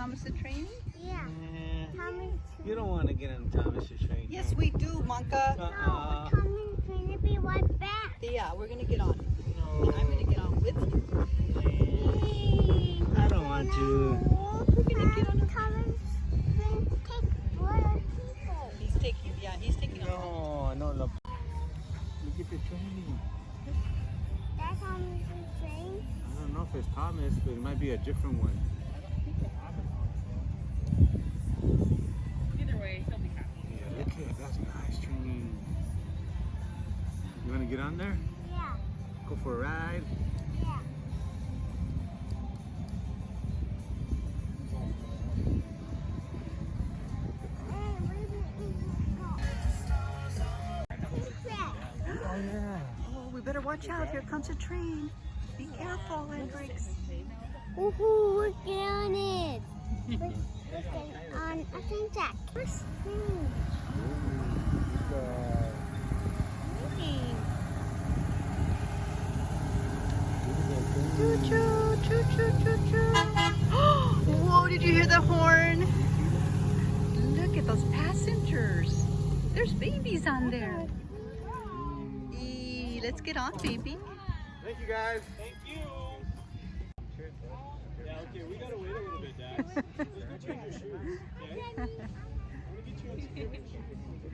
Thomas the Train? Yeah. Thomas. You don't want to get on Thomas's train. Yes, we do, Monka. No, Thomas is going to be right back. Yeah, we're gonna get on. No. I'm gonna get on with you. I don't want to. We're gonna get on. Thomas will take other people. He's taking on. No, no, look. Look at the train. That's Thomas's train. I don't know if it's Thomas, but it might be a different one. Either way, he'll be happy. Yeah, look at that's nice train. You want to get on there? Yeah. Go for a ride? Yeah. Oh, yeah. Oh, we better watch out. Here comes a train. Be careful, Hendryx. Woohoo, we're on it. We're on a train track. What's Choo choo, choo choo choo choo. Whoa, did you hear the horn? Look at those passengers. There's babies on there. Let's get on, baby. Thank you, guys. Thank you. Yeah, okay, we gotta wait a little bit, Dax. Let's go change your shoes. Okay? I'm gonna get you on some